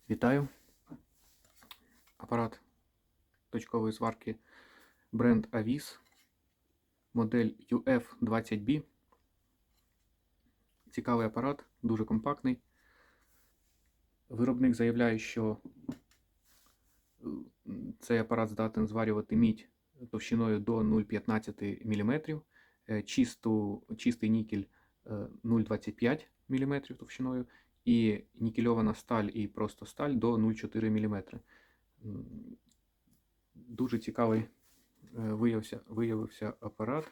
Вітаю! Апарат точкової зварки бренд Avis, модель UF20B. Цікавий апарат, дуже компактний. Виробник заявляє, що цей апарат здатен зварювати мідь товщиною до 0,15 мм, чистий нікель 0,25 мм товщиною, і нікельована сталь і просто сталь до 0,4 мм. Дуже цікавий виявився апарат.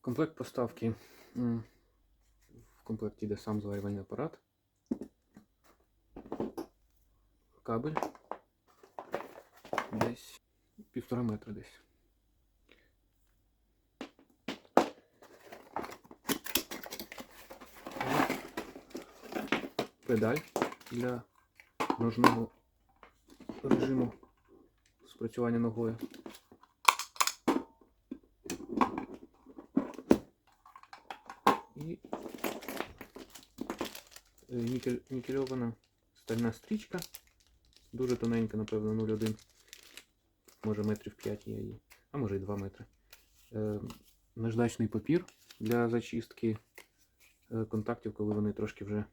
Комплект поставки. В комплекті йде сам зварювальний апарат, кабель десь 1,5 метра десь. Педаль для ножного режиму спрацювання ногою. І нікельована стальна стрічка, дуже тоненька, напевно, 0,1, може метрів 5 є її, а може і 2 метри. Наждачний папір для зачистки контактів, коли вони трошки вже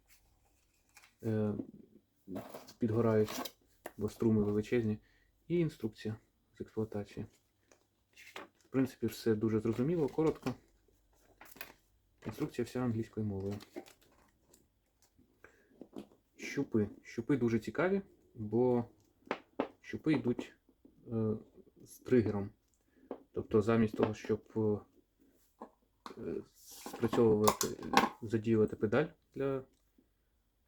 підгорають, бо струми величезні, і інструкція з експлуатації. В принципі, все дуже зрозуміло, коротко. Інструкція вся англійською мовою. Щупи дуже цікаві, бо щупи йдуть з тригером. Тобто замість того, щоб задіювати педаль для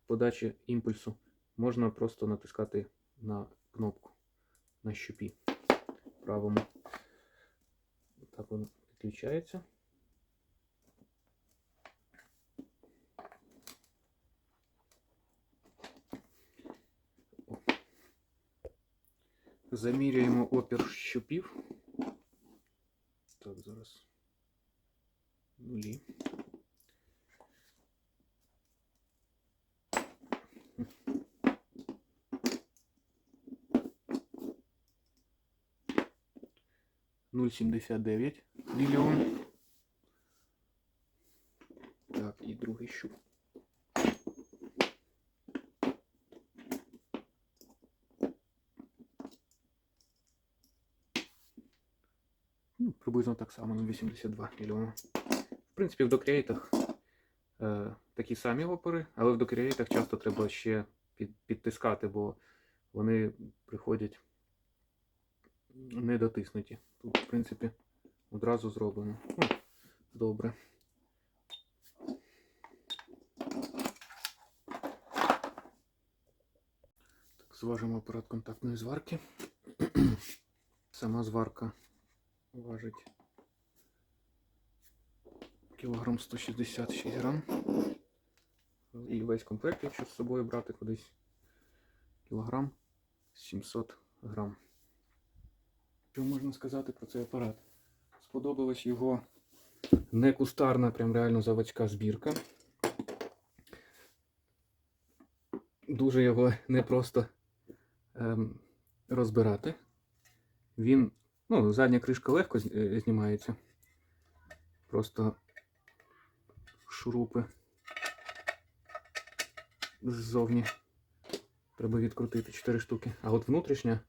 подачі імпульсу, можна просто натискати на кнопку на щупі правому. Так воно підключається. Заміряємо опір щупів. Так, зараз нулі. $0,79 мільйон. Так, і другий щуп. Приблизно так само, 0,82 мільйона. В принципі, в докрейтах такі самі опори, але в докрейтах часто треба ще підтискати, бо вони приходять не дотиснуті. Тут, в принципі, одразу зроблено. Добре. Так, зважимо апарат контактної зварки. Сама зварка важить кілограм 166 грам. І весь комплект, якщо з собою брати кудись, кілограм 700 грам. Що можна сказати про цей апарат? Сподобалась його не кустарна, прям реально заводська збірка. Дуже його непросто розбирати. Він, задня кришка легко знімається. Просто шурупи ззовні треба відкрутити 4 штуки. А от внутрішня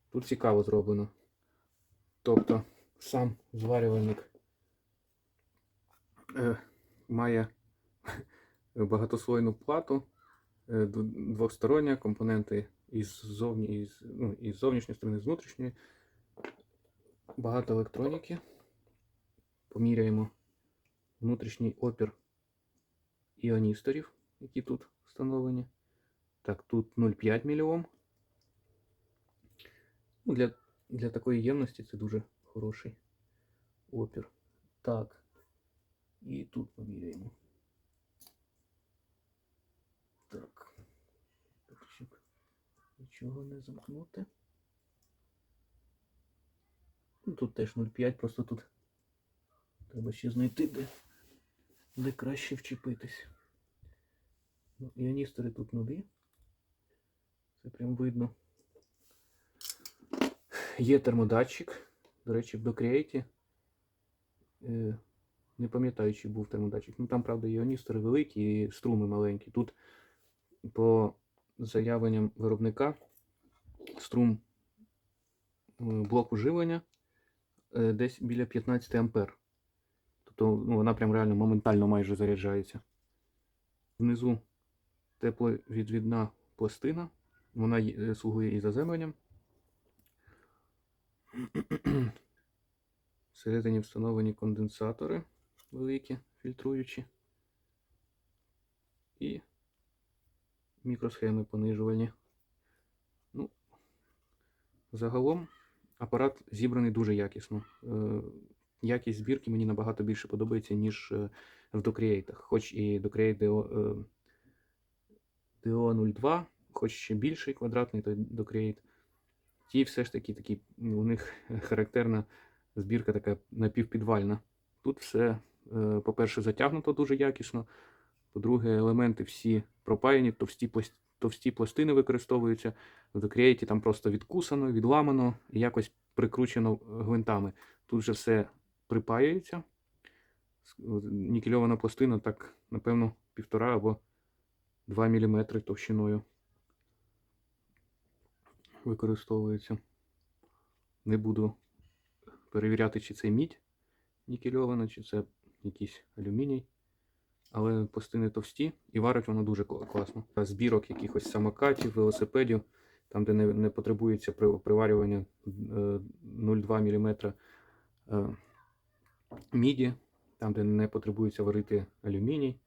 тут цікаво зроблено. Тобто сам зварювальник має багатослойну плату, двостороння, компоненти із зовнішньої сторони, з внутрішньої. Багато електроніки. Поміряємо внутрішній опір іоністорів, які тут встановлені. Так, тут 0,5 мільйом. Для такої ємності це дуже хороший опір. Так, і тут поміряємо. Так, щоб нічого не замкнути. Тут теж 0,5, просто тут треба ще знайти, де краще вчепитись. Ну, іоністори тут нулі. Це прям видно. Є термодатчик. До речі, в Docreate. Не пам'ятаю, чи був термодатчик. Ну там, правда, іоністори великі і струми маленькі. Тут по заявленням виробника струм блоку живлення десь біля 15 ампер. Тобто ну, вона прям реально моментально майже заряджається. Внизу тепловідвідна пластина. Вона слугує і заземленням. Всередині встановлені конденсатори великі, фільтруючі. І мікросхеми понижувальні. Ну, загалом апарат зібраний дуже якісно. Якість збірки мені набагато більше подобається, ніж в Docreate. Хоч і Docreate DO02, хоч ще більший квадратний той Docreate. Ті все ж таки у них характерна збірка така напівпідвальна. Тут все, по-перше, затягнуто дуже якісно. По-друге, елементи всі пропаяні, товсті пластини використовуються. В Docreate там просто відкусано, відламано і якось прикручено гвинтами. Тут же все припаюється. Нікельована пластина так, напевно, 1,5 або 2 мм товщиною використовується. Не буду перевіряти, чи це мідь нікельована, чи це якийсь алюміній. Але пластини товсті і варить воно дуже класно. Збірок якихось самокатів, велосипедів, там, де не потребується приварювання 0,2 мм міді, там, де не потребується варити алюміній.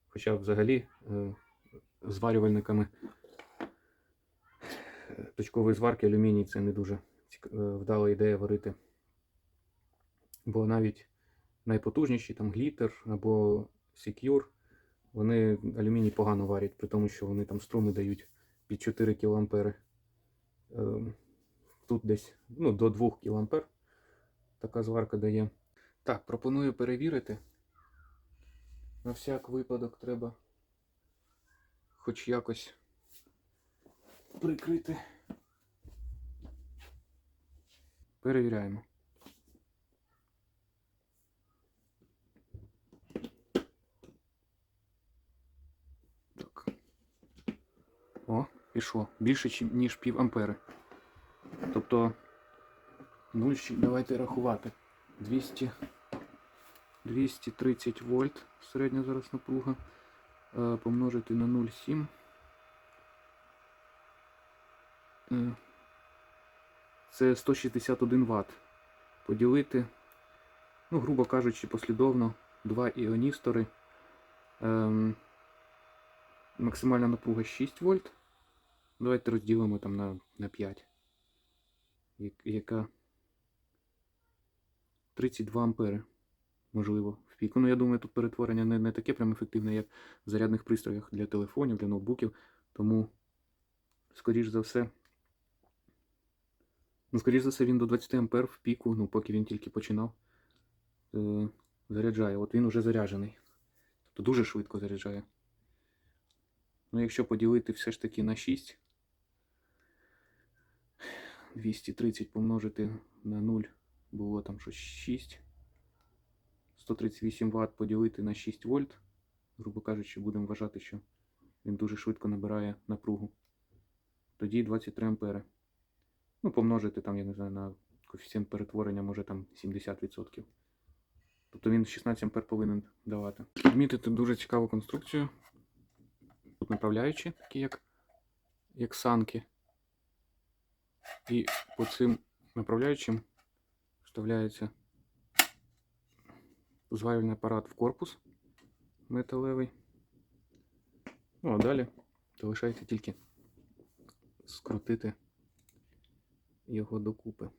Хоча взагалі зварювальниками точкової зварки алюміній це не дуже вдала ідея варити. Бо навіть найпотужніші, там глітер або Secure, вони алюміній погано варять, при тому, що вони там струми дають під 4 кА. Тут десь до 2 кА така зварка дає. Так, пропоную перевірити. На всяк випадок треба хоч якось прикрити. Перевіряємо. Так. О, пішло. Більше, ніж пів ампери. Тобто, давайте рахувати. 230 вольт середня зараз напруга. Помножити на 0,7. Це 161 Вт. Поділити, грубо кажучи, послідовно 2 іоністори. Максимальна напруга 6 вольт. Давайте розділимо там на 5. Яка 32 ампери, можливо, в піку. Я думаю, тут перетворення не таке прям ефективне, як в зарядних пристроях для телефонів, для ноутбуків. Тому, скоріш за все, він до 20 ампер в піку, поки він тільки починав, заряджає. От він уже заряджений. Тобто дуже швидко заряджає. Якщо поділити все ж таки на 6, 230 помножити на 0, було там щось 6. 138 Вт поділити на 6 вольт. Грубо кажучи, будемо вважати, що він дуже швидко набирає напругу. Тоді 23 ампери. Помножити там, я не знаю, на коефіцієнт перетворення, може там 70%. Тобто він 16 ампер повинен давати. Відмітити дуже цікаву конструкцію. Тут направляючі, такі як санки. І по цим направляючим вставляється зварювальний апарат в корпус металевий. А далі залишається тільки скрутити його докупи.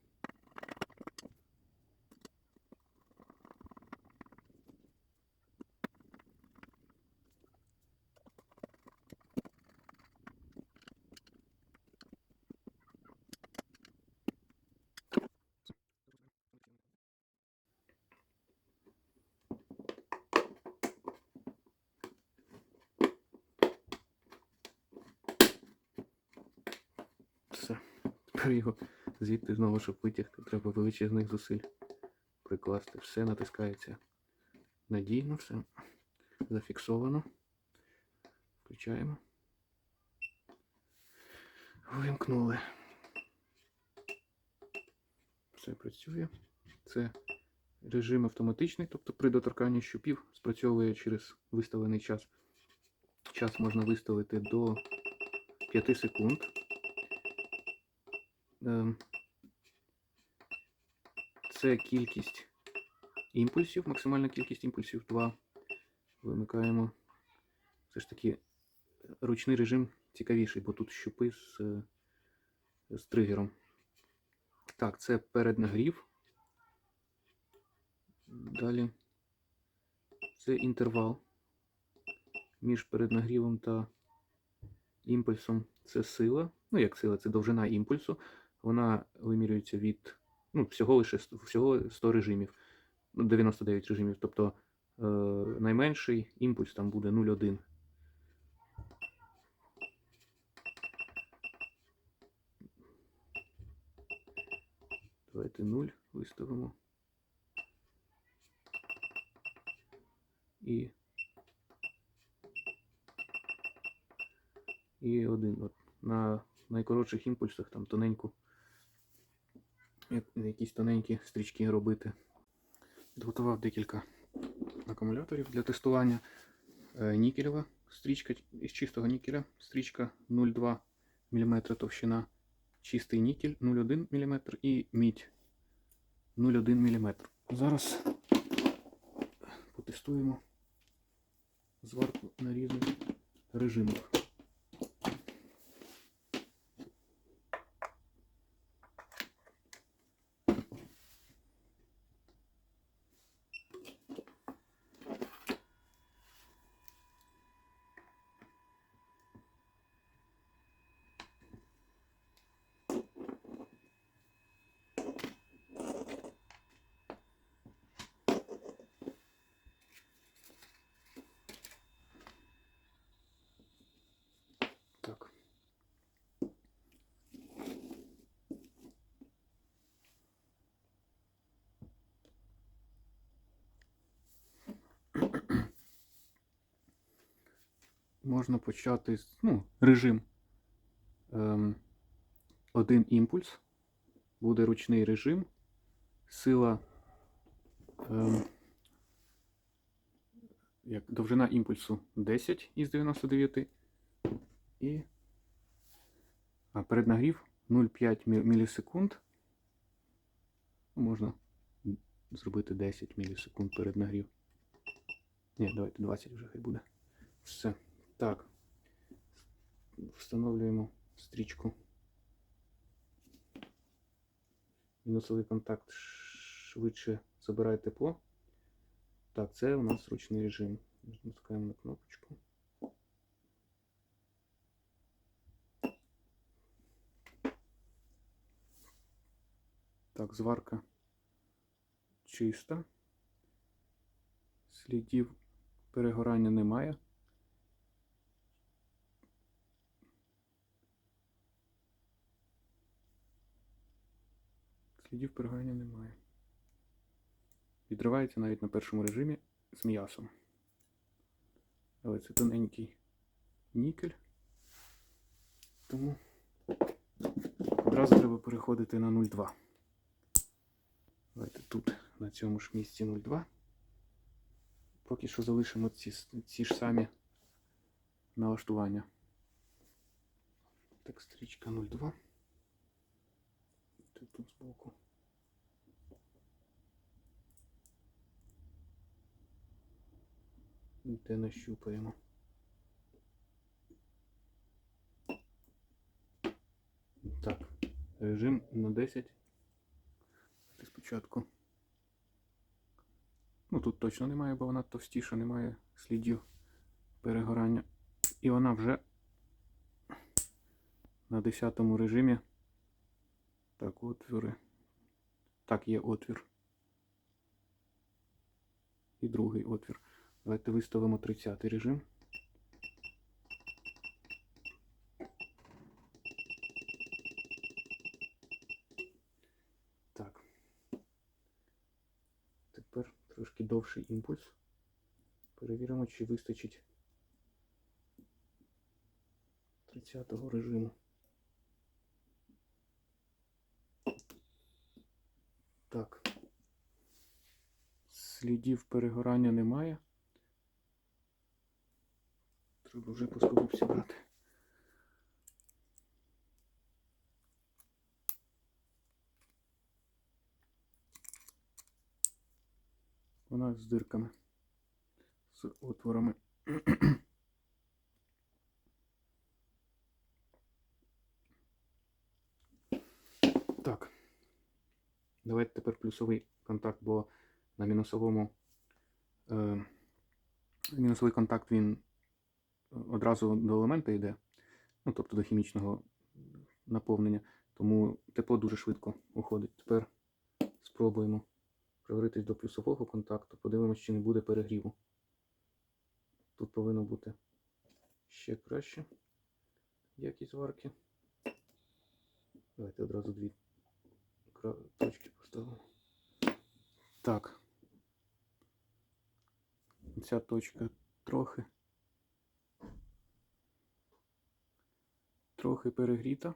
Тепер його звідти знову, щоб витягти, треба величезних зусиль прикласти. Все натискається надійно, все зафіксовано. Включаємо. Вимкнули. Все працює. Це режим автоматичний, тобто при доторканні щупів спрацьовує через виставлений час. Час можна виставити до 5 секунд. Це кількість імпульсів, максимальна кількість імпульсів 2. Вимикаємо. Все ж таки ручний режим цікавіший, бо тут щупи з тригером. Так, це переднагрів. Далі це інтервал між переднагрівом та імпульсом. Це сила. Ну, як сила, це довжина імпульсу. Вона вимірюється від, всього 100 режимів, 99 режимів. Тобто найменший імпульс там буде 0,1. Давайте 0 виставимо. І 1. От на найкоротших імпульсах там якісь тоненькі стрічки робити. Підготував декілька акумуляторів для тестування. Нікелева стрічка із чистого нікеля, стрічка 0,2 мм товщина, чистий нікель 0,1 мм і мідь 0,1 мм. Зараз потестуємо зварку на різних режимах. Так. Можна почати з режим. Один імпульс. Буде ручний режим. Сила, довжина імпульсу 10 із 99. І переднагрів 0,5 мілісекунд. Можна зробити 10 мілісекунд переднагрів. Ні, давайте 20 вже хай буде. Все. Так. Встановлюємо стрічку. Мінусовий контакт швидше забирає тепло. Так, це у нас ручний режим. Натискаємо на кнопочку. Так, зварка чиста. Слідів перегорання немає. Слідів перегорання немає. Відривається навіть на першому режимі з м'ясом. Але це тоненький нікель. Тому одразу треба переходити на 0,2. Давайте тут, на цьому ж місці 0,2. Поки що залишимо ці ж самі налаштування. Так, стрічка 0,2. Тут збоку. Де нащупаємо. Так, режим на 10. Спочатку. Тут точно немає, бо вона товстіша, немає слідів перегорання. І вона вже на 10-му режимі. Так, отвіри. Так, є отвір. І другий отвір. Давайте виставимо 30-й режим. трошки довший імпульс. Перевіримо, чи вистачить 30-го режиму. Так. Слідів перегорання немає. Треба вже плоскогубці брати. Вона з дирками, з отворами. Так. Давайте тепер плюсовий контакт, бо на мінусовий контакт він одразу до елемента йде, ну, тобто до хімічного наповнення, тому тепло дуже швидко уходить. Тепер спробуємо приваритись до плюсового контакту, подивимось, чи не буде перегріву. Тут повинно бути ще краще якість варки. Давайте одразу дві точки поставимо. Так. Ця точка трохи перегріта.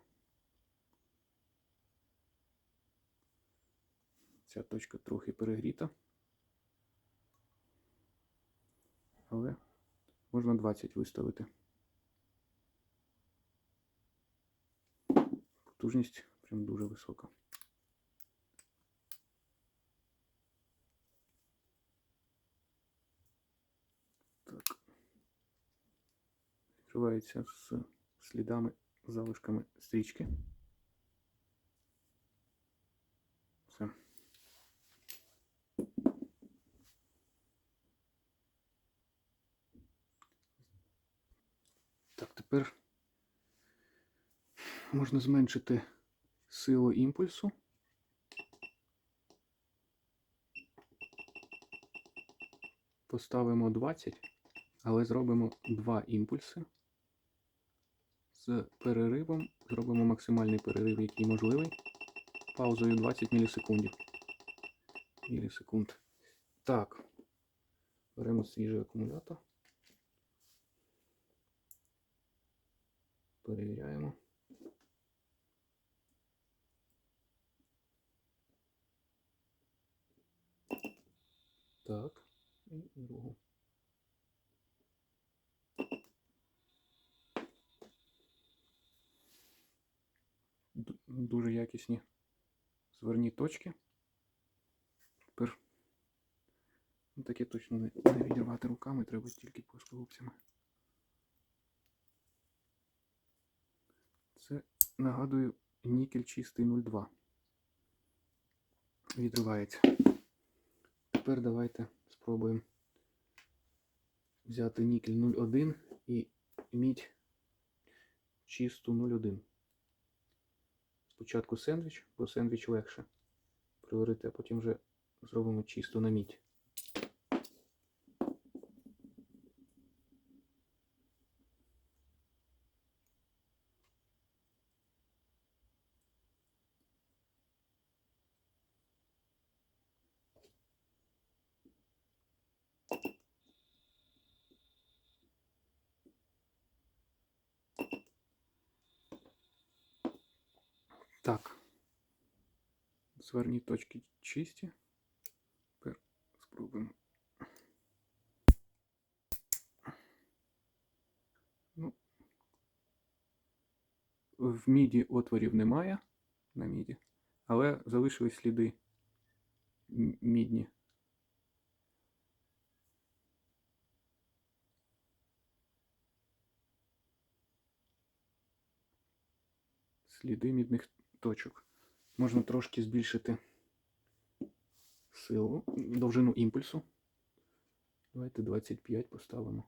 Ця точка трохи перегріта. Але можна 20 виставити. Потужність прям дуже висока. Так. Відкривається з слідами, залишками стрічки. Все. Так, тепер можна зменшити силу імпульсу. Поставимо 20, але зробимо 2 імпульси. З переривом зробимо максимальний перерив, який можливий. Паузою 20 мілісекунд. Так. Беремо свіжий акумулятор. Перевіряємо. Так. І другу. Дуже якісні зверні точки. Тепер таке точно не відірвати руками, треба тільки плоскогубцями. Це, нагадую, нікель чистий 02. Відривається. Тепер давайте спробуємо взяти нікель 01 і мідь чисту 01. Спочатку сендвіч, бо сендвіч легше приварити, а потім вже зробимо чисту на мідь. Так, зверні точки чисті. Тепер спробуємо. Ну, в міді отворів немає, на міді, але залишились сліди мідні. Сліди мідних точок. Можна трошки збільшити силу, довжину імпульсу. Давайте 25 поставимо.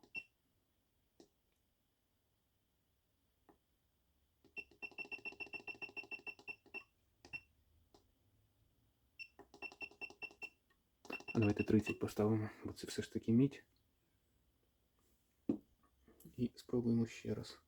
А давайте 30 поставимо, бо це все ж таки мідь. І спробуємо ще раз.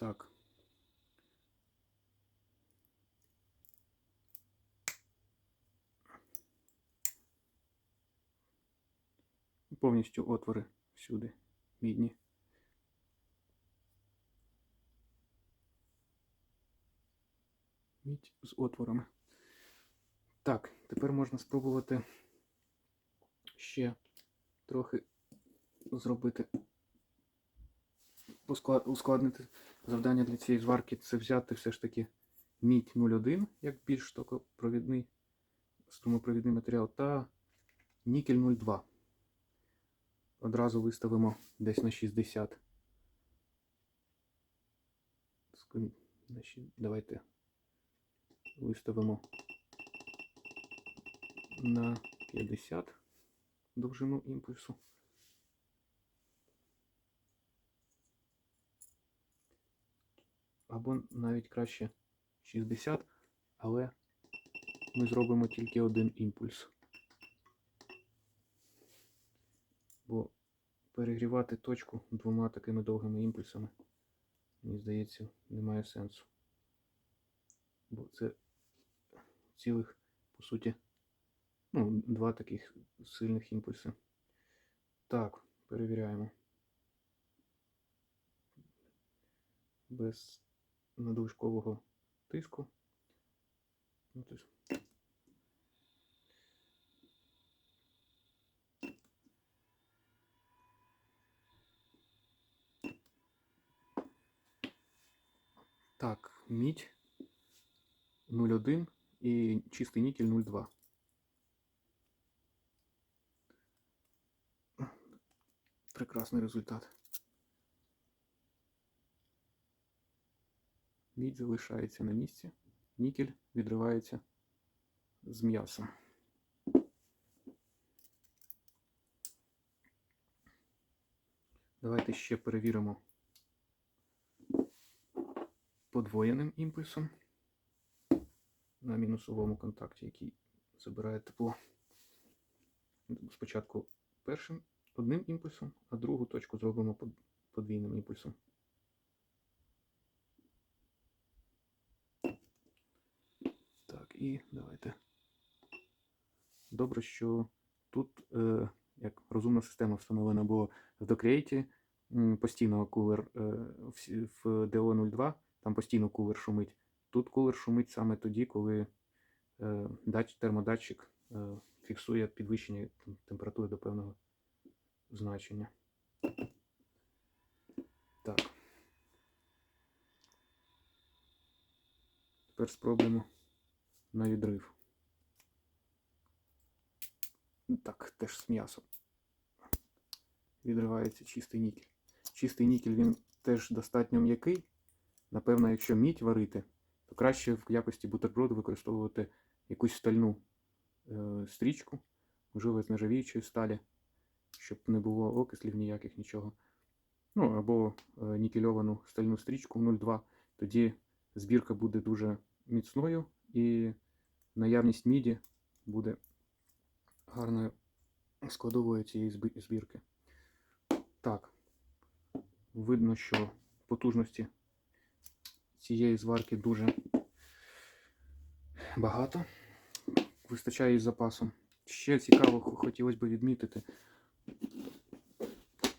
Так. Повністю отвори всюди мідні. Мідь з отворами. Так, тепер можна спробувати ще трохи зробити, ускладнити завдання для цієї зварки. Це взяти все ж таки мідь 0,1, як більш токопровідний, струмопровідний матеріал, та нікель 0,2. Одразу виставимо десь на 60. Давайте виставимо на 50 довжину імпульсу. Або навіть краще 60, але ми зробимо тільки один імпульс. Бо перегрівати точку двома такими довгими імпульсами, мені здається, немає сенсу. Бо це цілих, по суті, два таких сильних імпульси. Так, перевіряємо. Без надлишкового тиску. Так, мідь 0,1 і чистий нікель 0,2. Прекрасний результат. Мідь залишається на місці, нікель відривається з м'ясом. Давайте ще перевіримо подвоєним імпульсом на мінусовому контакті, який забирає тепло. Спочатку першим одним імпульсом, а другу точку зробимо подвійним імпульсом. Так, і давайте. Добре, що тут як розумна система встановлена, бо в Docreate постійно кулер в DO02, там постійно кулер шумить. Тут кулер шумить саме тоді, коли термодатчик фіксує підвищення температури до певного значення. Так. Тепер спробуємо на відрив. Так, теж з м'ясом. Відривається чистий нікель. Чистий нікель, він теж достатньо м'який. Напевно, якщо мідь варити, то краще в якості бутерброду використовувати якусь стальну стрічку, можливо, з нержавіючої сталі, щоб не було окислів ніяких, нічого. Або нікельовану стальну стрічку 0,2. Тоді збірка буде дуже міцною і наявність міді буде гарною складовою цієї збірки. Так, видно, що потужності цієї зварки дуже багато. Вистачає із запасом. Ще цікаво, хотілося б відмітити,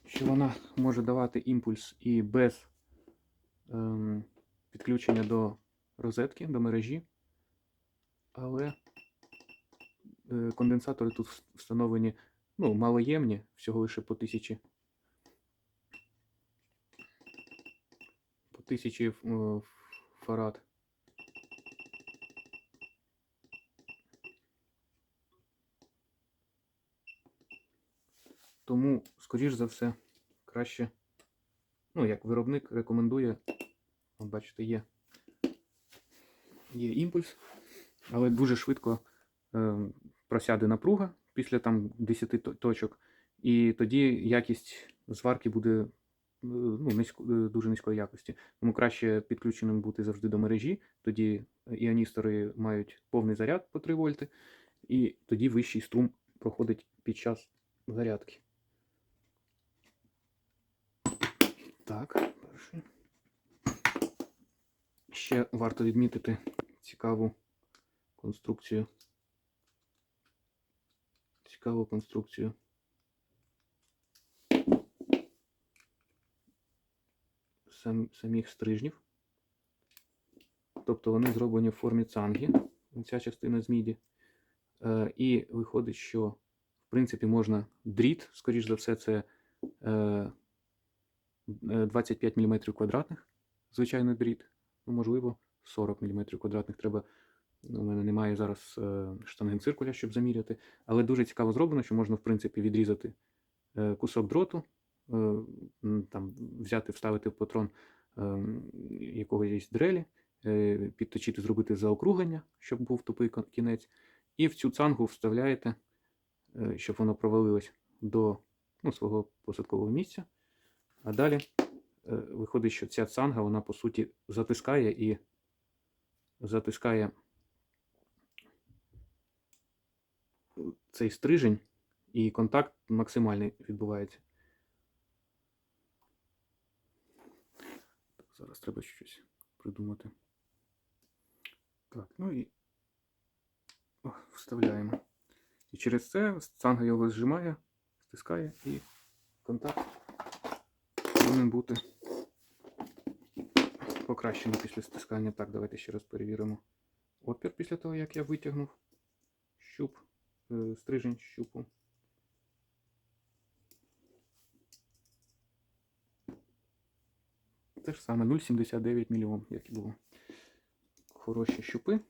що вона може давати імпульс і без підключення до розетки, до мережі, але конденсатори тут встановлені малоємні, всього лише по 1000 фарад. Тому, скоріш за все, краще, як виробник рекомендує, бачите, є імпульс, але дуже швидко просяде напруга після 10 точок, і тоді якість зварки буде дуже низької якості. Тому краще підключеним бути завжди до мережі, тоді іоністори мають повний заряд по 3 вольти, і тоді вищий струм проходить під час зарядки. Так, перший. Ще варто відмітити цікаву конструкцію. Самих стрижнів. Тобто вони зроблені в формі цанги, ця частина з міді. І виходить, що в принципі можна дріт, скоріш за все, це 25 мм квадратних, звичайний дріт, ну, можливо, 40 мм квадратних. Треба, у мене немає зараз штангенциркуля, щоб заміряти, але дуже цікаво зроблено, що можна, в принципі, відрізати кусок дроту, там, взяти, вставити в патрон якогось дрелі, підточити, зробити заокруглення, щоб був тупий кінець, і в цю цангу вставляєте, щоб воно провалилось до свого посадкового місця. А далі виходить, що ця цанга, вона по суті затискає цей стрижень, і контакт максимальний відбувається. Так, зараз треба щось придумати. Так, ну і вставляємо. І через це цанга його зжимає, стискає, і контакт повинен бути покращений після стискання. Так, давайте ще раз перевіримо опір після того, як я витягнув щуп, стрижень щупу. Те ж саме 0,79 мільйон, як і було. Хороші щупи.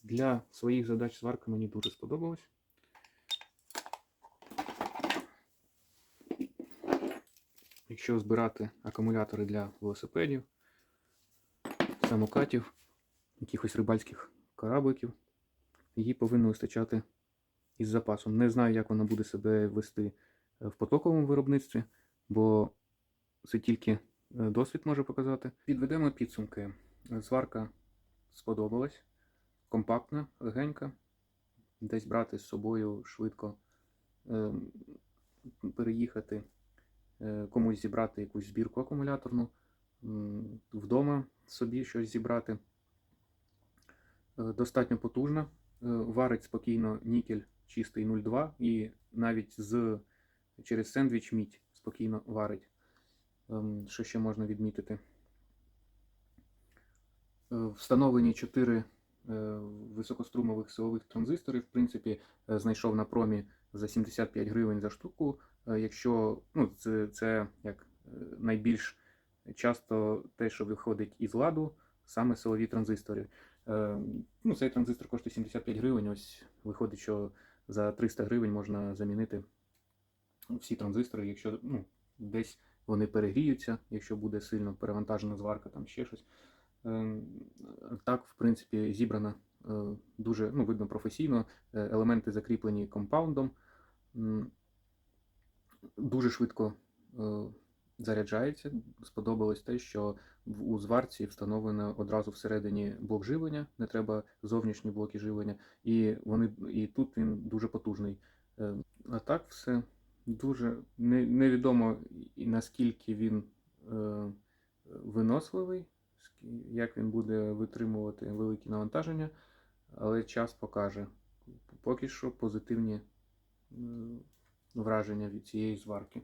Для своїх задач сварка мені дуже сподобалась. Якщо збирати акумулятори для велосипедів, самокатів, якихось рибальських корабликів, її повинно вистачати із запасом. Не знаю, як вона буде себе вести в потоковому виробництві, бо це тільки досвід може показати. Підведемо підсумки. Зварка сподобалась, компактна, легенька, десь брати з собою швидко, переїхати, комусь зібрати якусь збірку акумуляторну, вдома собі щось зібрати. Достатньо потужна, варить спокійно нікель чистий 0,2 і навіть через сендвіч мідь спокійно варить. Що ще можна відмітити? Встановлені 4 високострумових силових транзистори. В принципі, знайшов на промі за 75 гривень за штуку. Якщо це як найбільш часто те, що виходить із ладу, саме силові транзистори. Цей транзистор коштує 75 гривень. Ось виходить, що за 300 гривень можна замінити всі транзистори, якщо десь вони перегріються, якщо буде сильно перевантажена зварка, там ще щось. Так, в принципі, зібрана дуже, видно, професійно. Елементи закріплені компаундом. Дуже швидко заряджається. Сподобалось те, що у зварці встановлено одразу всередині блок живлення, не треба зовнішні блоки живлення, і тут він дуже потужний. А так все дуже невідомо, наскільки він виносливий, як він буде витримувати великі навантаження, але час покаже. Поки що позитивні враження від цієї зварки.